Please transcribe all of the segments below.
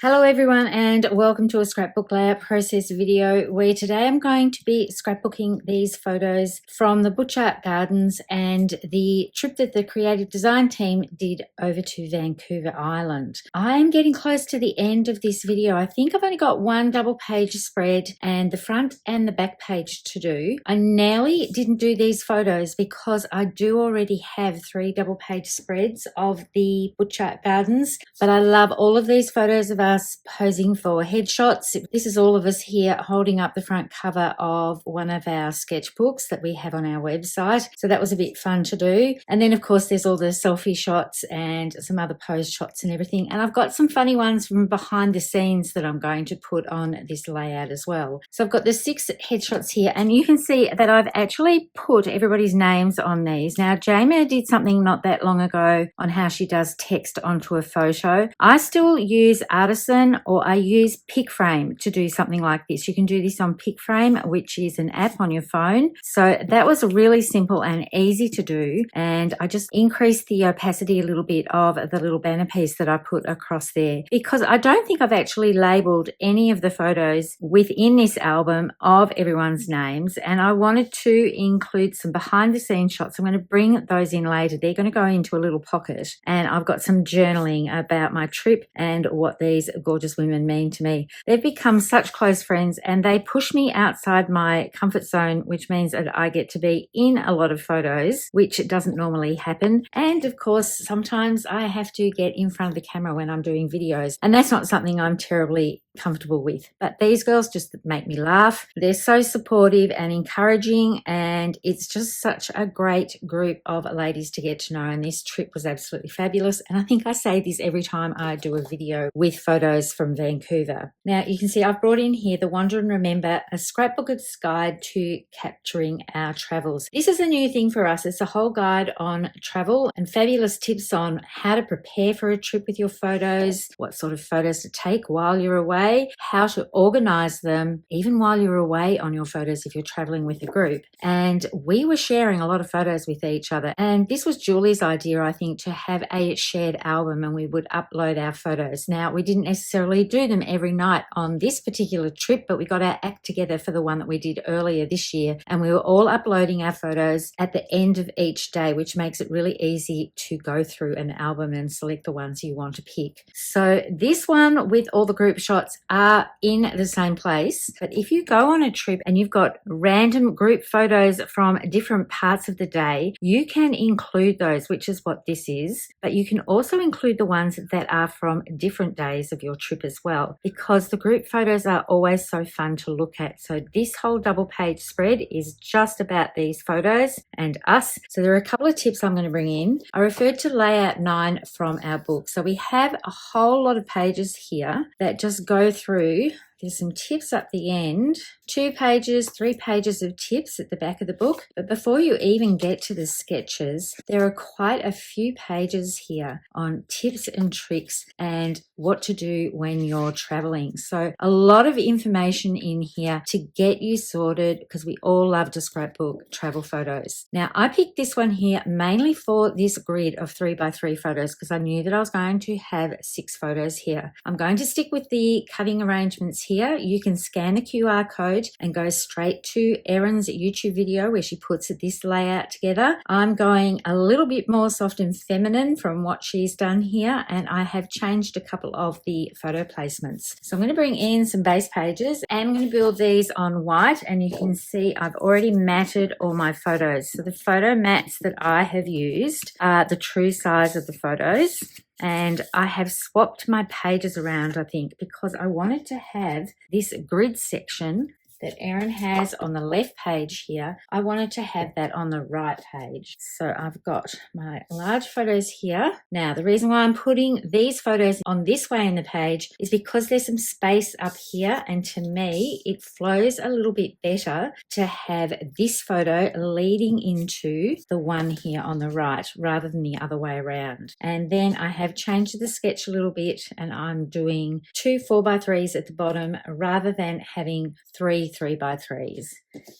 Hello everyone and welcome to a scrapbook layout process video where today I'm going to be scrapbooking these photos from the Butchart Gardens and the trip that the creative design team did over to Vancouver Island. I'm getting close to the end of this video. I think I've only got one double page spread and the front and the back page to do. I nearly didn't do these photos because I do already have 3 double page spreads of the Butchart Gardens, but I love all of these photos of us posing for headshots. This is all of us here holding up the front cover of one of our sketchbooks that we have on our website. So that was a bit fun to do. And then of course there's all the selfie shots and some other pose shots and everything. And I've got some funny ones from behind the scenes that I'm going to put on this layout as well. So I've got the 6 headshots here and you can see that I've actually put everybody's names on these. Now Jamie did something not that long ago on how she does text onto a photo. I still use Artisan or I use PicFrame to do something like this. You can do this on PicFrame, which is an app on your phone. So that was really simple and easy to do. And I just increased the opacity a little bit of the little banner piece that I put across there because I don't think I've actually labeled any of the photos within this album of everyone's names. And I wanted to include some behind the scenes shots. I'm going to bring those in later. They're going to go into a little pocket. And I've got some journaling about my trip and what these gorgeous women mean to me. They've become such close friends and they push me outside my comfort zone, which means that I get to be in a lot of photos, which doesn't normally happen. And of course, sometimes I have to get in front of the camera when I'm doing videos, and that's not something I'm terribly comfortable with. But these girls just make me laugh. They're so supportive and encouraging, and it's just such a great group of ladies to get to know, and this trip was absolutely fabulous. And I think I say this every time I do a video with photos from Vancouver. Now you can see I've brought in here the Wander and Remember, a scrapbooker's guide to capturing our travels. This is a new thing for us. It's a whole guide on travel and fabulous tips on how to prepare for a trip with your photos, what sort of photos to take while you're away, how to organize them even while you're away on your photos if you're traveling with a group. And we were sharing a lot of photos with each other, and this was Julie's idea, I think, to have a shared album and we would upload our photos. Now we didn't necessarily do them every night on this particular trip, but we got our act together for the one that we did earlier this year, and we were all uploading our photos at the end of each day, which makes it really easy to go through an album and select the ones you want to pick. So this one with all the group shots are in the same place, but if you go on a trip and you've got random group photos from different parts of the day, you can include those, which is what this is, but you can also include the ones that are from different days of your trip as well, because the group photos are always so fun to look at. So this whole double page spread is just about these photos and us. So there are a couple of tips I'm going to bring in. I referred to layout 9 from our book. So we have a whole lot of pages here that just go through. There's some tips up the end, 2 pages, 3 pages of tips at the back of the book. But before you even get to the sketches, there are quite a few pages here on tips and tricks and what to do when you're traveling. So a lot of information in here to get you sorted, because we all love to scrapbook travel photos. Now I picked this one here mainly for this grid of 3x3 photos because I knew that I was going to have 6 photos here. I'm going to stick with the cutting arrangements here. You can scan the QR code and go straight to Erin's YouTube video where she puts this layout together. I'm going a little bit more soft and feminine from what she's done here, and I have changed a couple of the photo placements. So I'm going to bring in some base pages and I'm going to build these on white, and you can see I've already matted all my photos. So the photo mats that I have used are the true size of the photos. And I have swapped my pages around, I think, because I wanted to have this grid section that Erin has on the left page here. I wanted to have that on the right page. So I've got my large photos here. Now, the reason why I'm putting these photos on this way in the page is because there's some space up here, and to me, it flows a little bit better to have this photo leading into the one here on the right rather than the other way around. And then I have changed the sketch a little bit, and I'm doing 2 4x3s at the bottom rather than having 3 3x3s.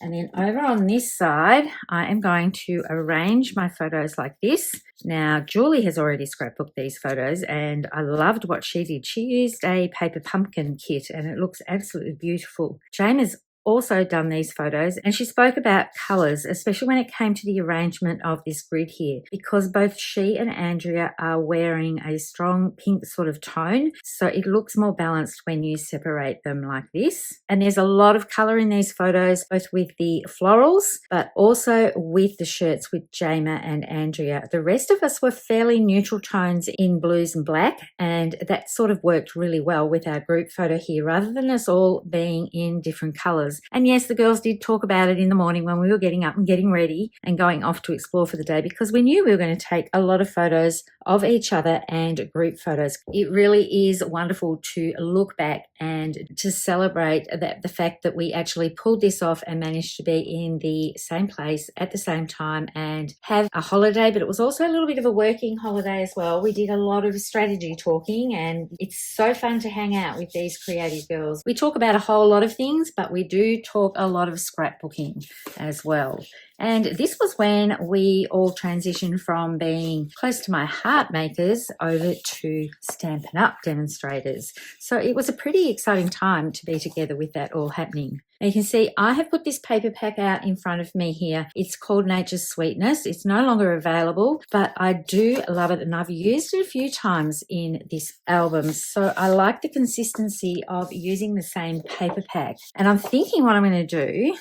And then over on this side, I am going to arrange my photos like this. Now, Julie has already scrapbooked these photos and I loved what she did. She used a paper pumpkin kit and it looks absolutely beautiful. Jane has also done these photos and she spoke about colours, especially when it came to the arrangement of this grid here, because both she and Andrea are wearing a strong pink sort of tone, so it looks more balanced when you separate them like this. And there's a lot of colour in these photos, both with the florals but also with the shirts with Jama and Andrea. The rest of us were fairly neutral tones in blues and black, and that sort of worked really well with our group photo here rather than us all being in different colours. And yes, the girls did talk about it in the morning when we were getting up and getting ready and going off to explore for the day, because we knew we were going to take a lot of photos of each other and group photos. It really is wonderful to look back and to celebrate the fact that we actually pulled this off and managed to be in the same place at the same time and have a holiday, but it was also a little bit of a working holiday as well. We did a lot of strategy talking and it's so fun to hang out with these creative girls. We talk about a whole lot of things, but we do talk a lot of scrapbooking as well. And this was when we all transitioned from being close to my heart makers over to Stampin' Up demonstrators. So it was a pretty exciting time to be together with that all happening. And you can see I have put this paper pack out in front of me here. It's called Nature's Sweetness. It's no longer available, but I do love it and I've used it a few times in this album. So I like the consistency of using the same paper pack. And I'm thinking what I'm going to do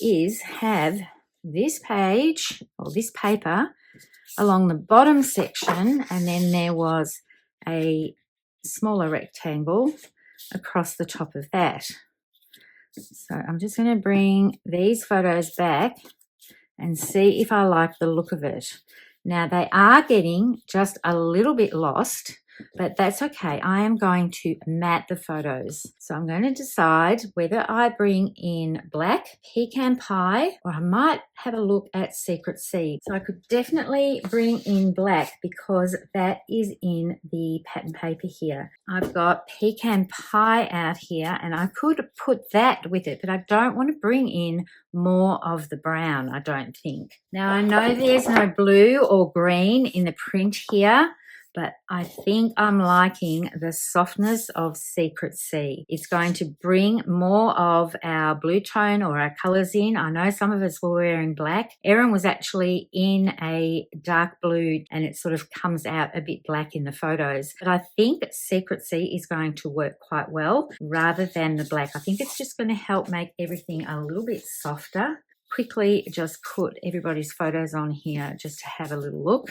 is have this page or this paper along the bottom section, and then there was a smaller rectangle across the top of that. So I'm just going to bring these photos back and see if I like the look of it. Now they are getting just a little bit lost, but that's okay. I am going to mat the photos. So I'm going to decide whether I bring in black, pecan pie, or I might have a look at Secret Seed. So I could definitely bring in black because that is in the pattern paper here. I've got pecan pie out here and I could put that with it, but I don't want to bring in more of the brown, I don't think. Now I know there's no blue or green in the print here, but I think I'm liking the softness of Secret Sea. It's going to bring more of our blue tone or our colours in. I know some of us were wearing black. Erin was actually in a dark blue and it sort of comes out a bit black in the photos. But I think Secret Sea is going to work quite well rather than the black. I think it's just going to help make everything a little bit softer. Quickly just put everybody's photos on here just to have a little look.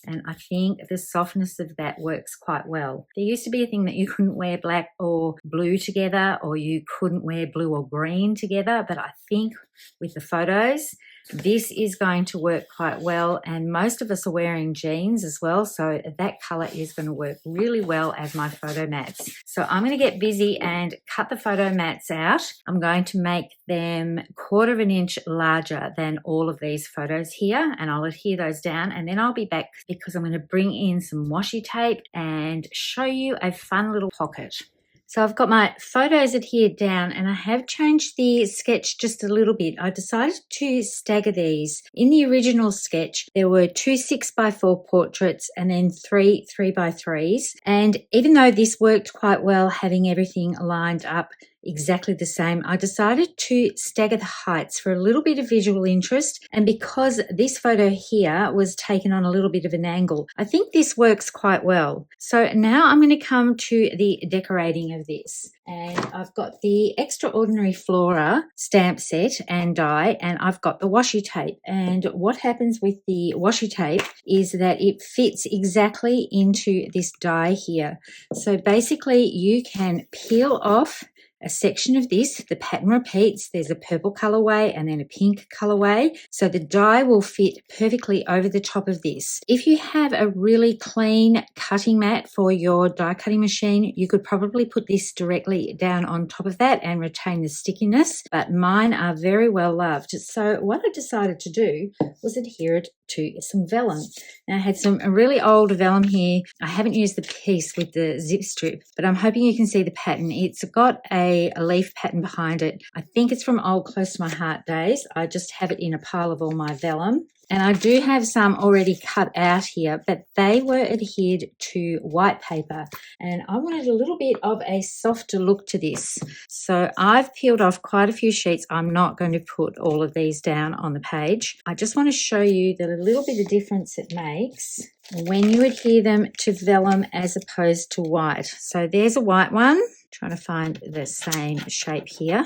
And I think the softness of that works quite well. There used to be a thing that you couldn't wear black or blue together, or you couldn't wear blue or green together. But I think with the photos, this is going to work quite well. And most of us are wearing jeans as well. So that color is going to work really well as my photo mats. So I'm going to get busy and cut the photo mats out. I'm going to make them 1/4 of an inch larger than all of these photos here. And I'll adhere those down. And then I'll be back because I'm going to bring in some washi tape and show you a fun little pocket. So I've got my photos adhered down and I have changed the sketch just a little bit. I decided to stagger these. In the original sketch, there were 2 6x4 portraits and then 3 3x3s. And even though this worked quite well, having everything lined up exactly the same, I decided to stagger the heights for a little bit of visual interest. And because this photo here was taken on a little bit of an angle, I think this works quite well. So now I'm going to come to the decorating of this. And I've got the Extraordinary Flora stamp set and die, and I've got the washi tape. And what happens with the washi tape is that it fits exactly into this die here. So basically you can peel off a section of this. The pattern repeats. There's a purple colorway and then a pink colorway. So the die will fit perfectly over the top of this. If you have a really clean cutting mat for your die cutting machine, you could probably put this directly down on top of that and retain the stickiness, but mine are very well loved. So what I decided to do was adhere it to some vellum. Now I had some really old vellum here. I haven't used the piece with the zip strip, but I'm hoping you can see the pattern. It's got a leaf pattern behind it. I think it's from old Close to My Heart days. I just have it in a pile of all my vellum. And I do have some already cut out here, but they were adhered to white paper. And I wanted a little bit of a softer look to this. So I've peeled off quite a few sheets. I'm not going to put all of these down on the page. I just want to show you that a little bit of difference it makes when you adhere them to vellum as opposed to white. So there's a white one. Trying to find the same shape here.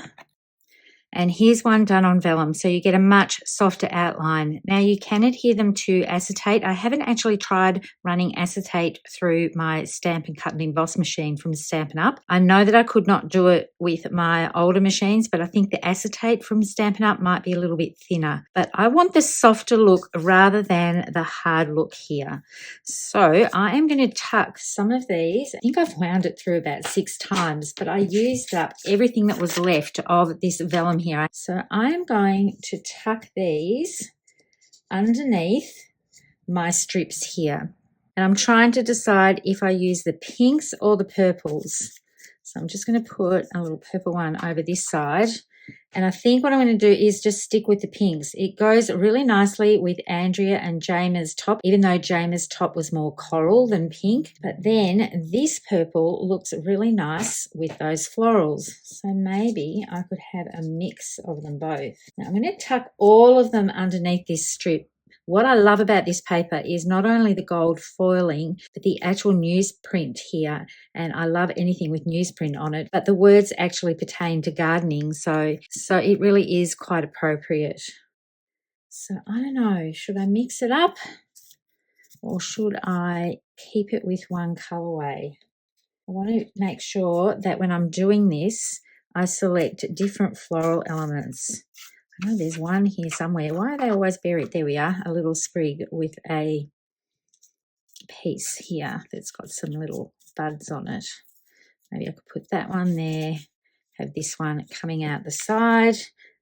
And here's one done on vellum, so you get a much softer outline. Now you can adhere them to acetate. I haven't actually tried running acetate through my Stamp and Cut and Emboss machine from Stampin' Up. I know that I could not do it with my older machines, but I think the acetate from Stampin' Up might be a little bit thinner. But I want the softer look rather than the hard look here. So I am going to tuck some of these. I think I've wound it through about 6 times, but I used up everything that was left of this vellum here. So I am going to tuck these underneath my strips here. And I'm trying to decide if I use the pinks or the purples. So I'm just going to put a little purple one over this side. And I think what I'm going to do is just stick with the pinks. It goes really nicely with Andrea and Jama's top, even though Jama's top was more coral than pink. But then this purple looks really nice with those florals. So maybe I could have a mix of them both. Now I'm going to tuck all of them underneath this strip. What I love about this paper is not only the gold foiling, but the actual newsprint here. And I love anything with newsprint on it, but the words actually pertain to gardening. So it really is quite appropriate. So I don't know, should I mix it up or should I keep it with one colorway? I want to make sure that when I'm doing this, I select different floral elements. I know there's one here somewhere. Why are they always buried? There we are, a little sprig with a piece here that's got some little buds on it. Maybe I could put that one there, have this one coming out the side.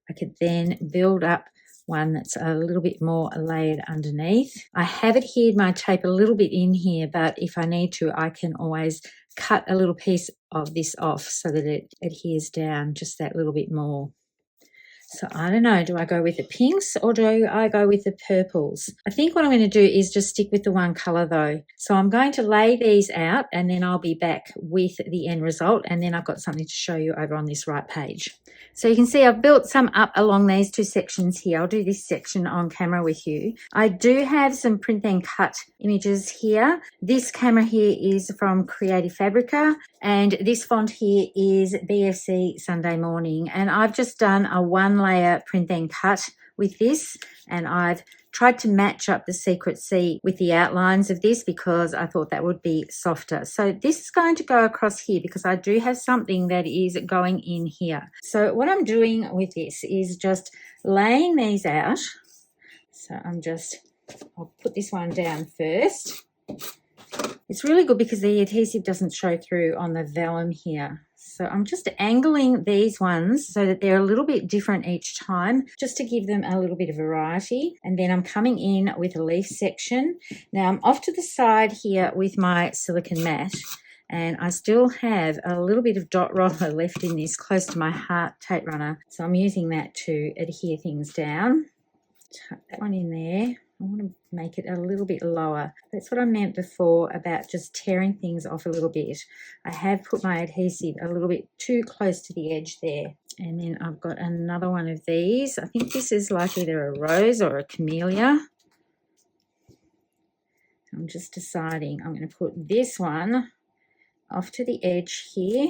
I could then build up one that's a little bit more layered underneath. I have adhered my tape a little bit in here, but if I need to, I can always cut a little piece of this off so that it adheres down just that little bit more. So I don't know, do I go with the pinks or do I go with the purples? I think what I'm going to do is just stick with the one colour though. So I'm going to lay these out and then I'll be back with the end result, and then I've got something to show you over on this right page. So you can see I've built some up along these 2 sections here. I'll do this section on camera with you. I do have some print and cut images here. This camera here is from Creative Fabrica and this font here is BFC Sunday Morning, and I've just done a 1-layer print and cut with this, and I've tried to match up the Secret C with the outlines of this because I thought that would be softer. So this is going to go across here because I do have something that is going in here. So what I'm doing with this is just laying these out. So I'll put this one down first. It's really good because the adhesive doesn't show through on the vellum here. So I'm just angling these ones so that they're a little bit different each time, just to give them a little bit of variety. And then I'm coming in with a leaf section. Now I'm off to the side here with my silicone mat, and I still have a little bit of dot roller left in this Close to My Heart tape runner. So I'm using that to adhere things down. Tuck that one in there. I want to make it a little bit lower. That's what I meant before about just tearing things off a little bit. I have put my adhesive a little bit too close to the edge there. And then I've got another one of these. I think this is like either a rose or a camellia. I'm just deciding. I'm going to put this one off to the edge here,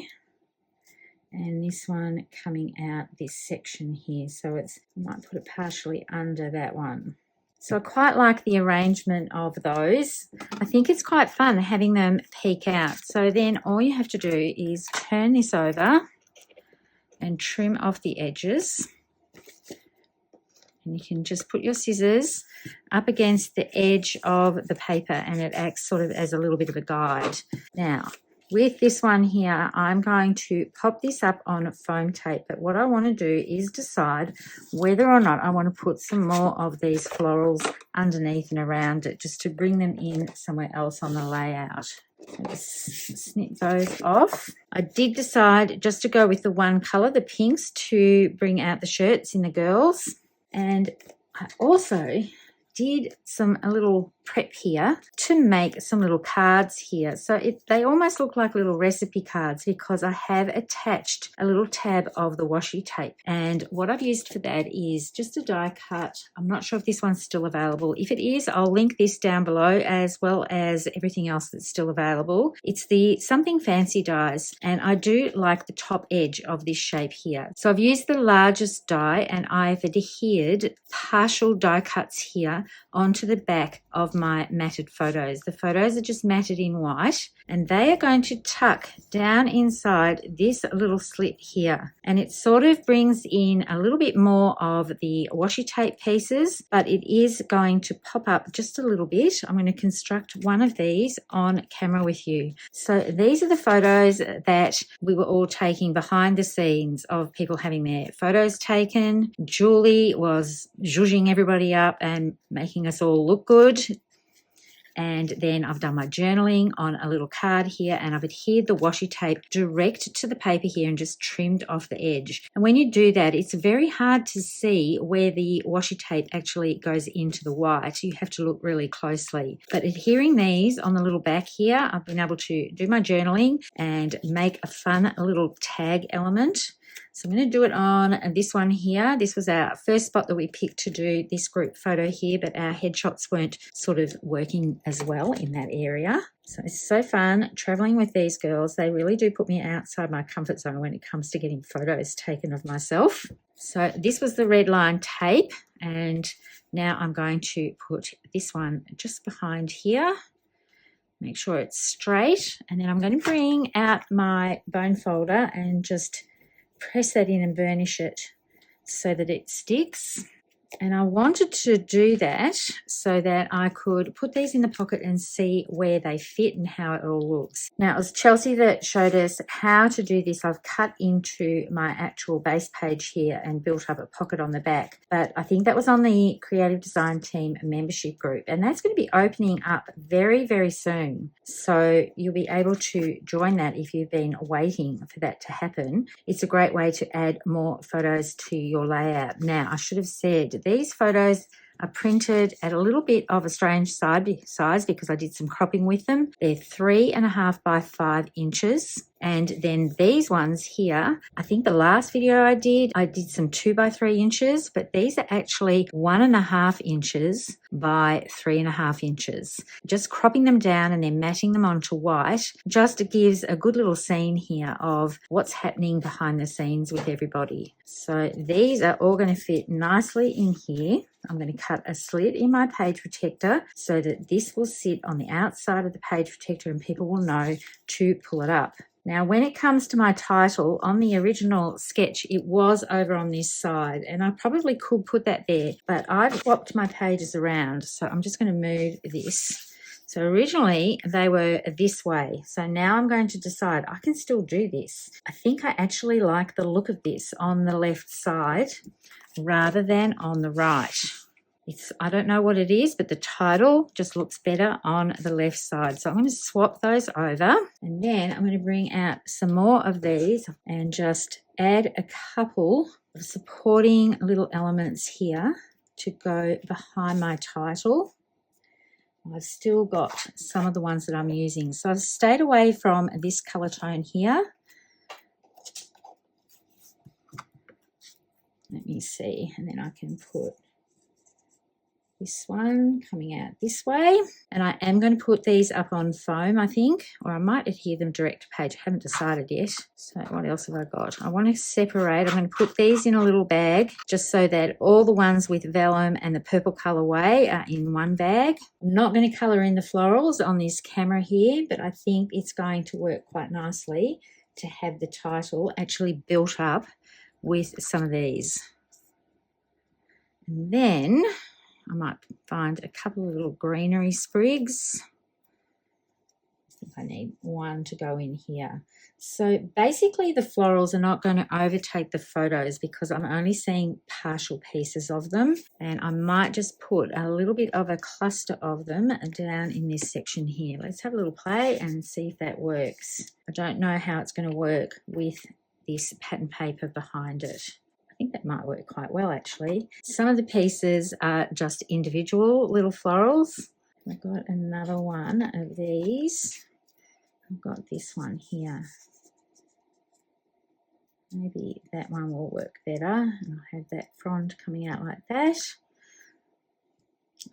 and this one coming out this section here. So I might put it partially under that one. So I quite like the arrangement of those. I think it's quite fun having them peek out. So then all you have to do is turn this over and trim off the edges. And you can just put your scissors up against the edge of the paper and it acts sort of as a little bit of a guide. Now, with this one here, I'm going to pop this up on foam tape, but what I want to do is decide whether or not I want to put some more of these florals underneath and around it, just to bring them in somewhere else on the layout. Let's snip those off. I did decide just to go with the one colour, the pinks, to bring out the shirts in the girls. And I also did a little prep here to make some little cards here. So they almost look like little recipe cards because I have attached a little tab of the washi tape. And what I've used for that is just a die cut. I'm not sure if this one's still available. If it is, I'll link this down below as well as everything else that's still available. It's the Something Fancy dies, and I do like the top edge of this shape here. So I've used the largest die and I've adhered partial die cuts here onto the back of my matted photos. The photos are just matted in white, and they are going to tuck down inside this little slit here, and it sort of brings in a little bit more of the washi tape pieces, but it is going to pop up just a little bit. I'm going to construct one of these on camera with you. So these are the photos that we were all taking behind the scenes of people having their photos taken. Julie was zhuzhing everybody up and making us all look good. And then I've done my journaling on a little card here, and I've adhered the washi tape direct to the paper here and just trimmed off the edge. And when you do that, it's very hard to see where the washi tape actually goes into the white. You have to look really closely. But adhering these on the little back here, I've been able to do my journaling and make a fun little tag element. So I'm going to do it on this one here. This was our first spot that we picked to do this group photo here, but our headshots weren't sort of working as well in that area. So it's so fun traveling with these girls. They really do put me outside my comfort zone when it comes to getting photos taken of myself. So this was the red line tape, and now I'm going to put this one just behind here. Make sure it's straight, and then I'm going to bring out my bone folder and just press that in and burnish it so that it sticks. And I wanted to do that so that I could put these in the pocket and see where they fit and how it all looks. Now, it was Chelsea that showed us how to do this. I've cut into my actual base page here and built up a pocket on the back. But I think that was on the Creative Design Team membership group. And that's going to be opening up very, very soon. So you'll be able to join that if you've been waiting for that to happen. It's a great way to add more photos to your layout. Now, I should have said these photos are printed at a little bit of a strange size because I did some cropping with them. They're 3.5 by 5 inches. And then these ones here, I think the last video I did some 2 by 3 inches, but these are actually 1.5 inches by 3.5 inches. Just cropping them down and then matting them onto white just gives a good little scene here of what's happening behind the scenes with everybody. So these are all going to fit nicely in here. I'm going to cut a slit in my page protector so that this will sit on the outside of the page protector and people will know to pull it up. Now, when it comes to my title, on the original sketch, it was over on this side, and I probably could put that there, but I've swapped my pages around, so I'm just going to move this. So originally, they were this way, so now I'm going to decide I can still do this. I think I actually like the look of this on the left side rather than on the right. I don't know what it is, but the title just looks better on the left side. So I'm going to swap those over, and then I'm going to bring out some more of these and just add a couple of supporting little elements here to go behind my title. I've still got some of the ones that I'm using. So I've stayed away from this color tone here. Let me see, and then I can put this one coming out this way, and I am going to put these up on foam, I think, or I might adhere them direct to page. I haven't decided yet. So what else have I got? I want to separate. I'm going to put these in a little bag just so that all the ones with vellum and the purple colorway are in one bag. I'm not going to color in the florals on this camera here, but I think it's going to work quite nicely to have the title actually built up with some of these. And then I might find a couple of little greenery sprigs think I need one to go in here. So basically the florals are not going to overtake the photos because I'm only seeing partial pieces of them, and I might just put a little bit of a cluster of them down in this section here. Let's have a little play and see if that works. I don't know how it's going to work with this pattern paper behind it. I think that might work quite well actually. Some of the pieces are just individual little florals. I've got another one of these. I've got this one here. Maybe that one will work better. And I'll have that frond coming out like that.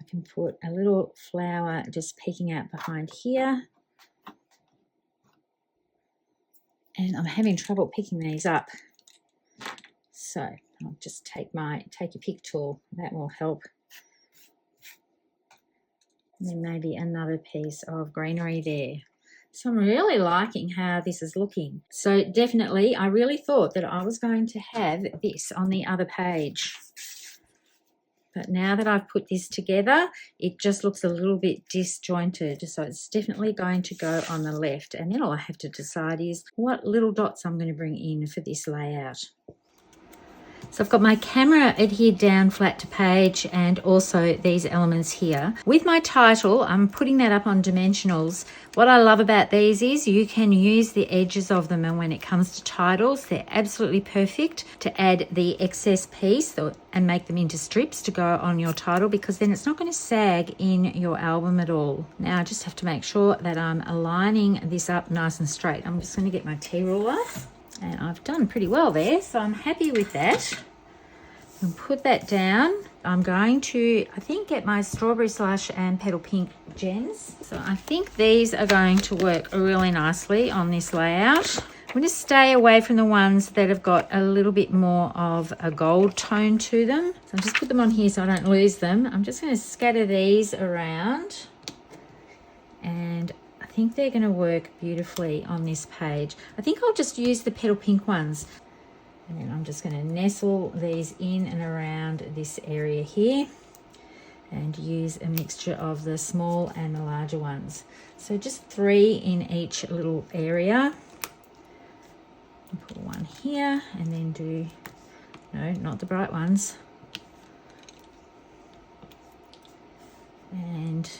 I can put a little flower just peeking out behind here. And I'm having trouble picking these up. So I'll just take your pick tool. That will help. And then maybe another piece of greenery there. So I'm really liking how this is looking. So definitely, I really thought that I was going to have this on the other page. But now that I've put this together, it just looks a little bit disjointed. So it's definitely going to go on the left. And then all I have to decide is what little dots I'm going to bring in for this layout. So I've got my camera adhered down flat to page and also these elements here. With my title, I'm putting that up on dimensionals. What I love about these is you can use the edges of them, and when it comes to titles, they're absolutely perfect to add the excess piece and make them into strips to go on your title, because then it's not going to sag in your album at all. Now I just have to make sure that I'm aligning this up nice and straight. I'm just going to get my T-ruler. And I've done pretty well there, so I'm happy with that. And put that down. I'm going to, I think, get my Strawberry Slush and Petal Pink gems. So I think these are going to work really nicely on this layout. I'm going to stay away from the ones that have got a little bit more of a gold tone to them. So I'll just put them on here so I don't lose them. I'm just going to scatter these around. And I think they're going to work beautifully on this page. I think I'll just use the Petal Pink ones. And then I'm just going to nestle these in and around this area here and use a mixture of the small and the larger ones. So just 3 in each little area. I'll put one here and then do, no, not the bright ones. And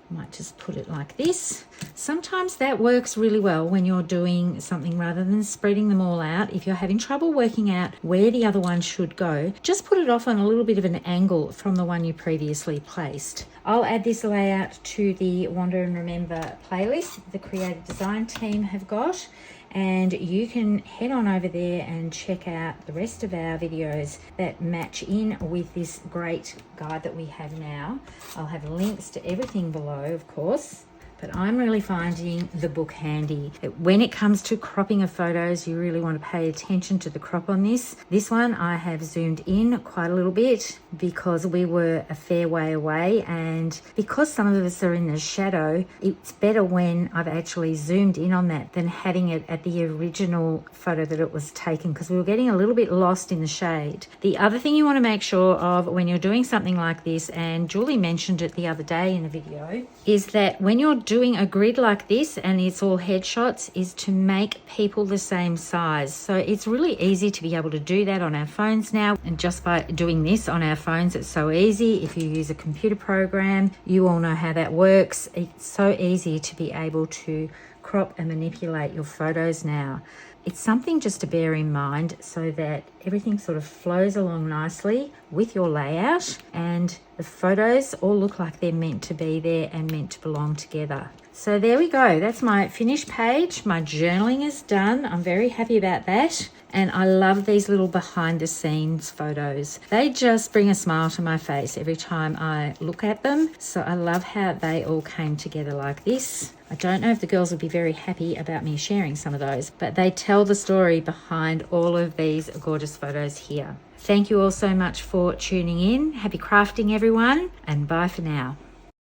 I might just put it like this. Sometimes that works really well when you're doing something rather than spreading them all out. If you're having trouble working out where the other one should go, just put it off on a little bit of an angle from the one you previously placed. I'll add this layout to the Wander and Remember playlist the Creative Design team have got. And you can head on over there and check out the rest of our videos that match in with this great guide that we have now. I'll have links to everything below, of course. But I'm really finding the book handy. When it comes to cropping of photos, you really want to pay attention to the crop on this. This one I have zoomed in quite a little bit because we were a fair way away, and because some of us are in the shadow, it's better when I've actually zoomed in on that than having it at the original photo that it was taken, because we were getting a little bit lost in the shade. The other thing you want to make sure of when you're doing something like this, and Julie mentioned it the other day in a video, is that when you're doing a grid like this and it's all headshots, is to make people the same size. So it's really easy to be able to do that on our phones now, and just by doing this on our phones, it's so easy. If you use a computer program, you all know how that works. It's so easy to be able to crop and manipulate your photos now. It's something just to bear in mind so that everything sort of flows along nicely with your layout and the photos all look like they're meant to be there and meant to belong together. So there we go. That's my finished page. My journaling is done. I'm very happy about that. And I love these little behind the scenes photos. They just bring a smile to my face every time I look at them. So I love how they all came together like this. I don't know if the girls would be very happy about me sharing some of those, but they tell the story behind all of these gorgeous photos here. Thank you all so much for tuning in. Happy crafting, everyone, and bye for now.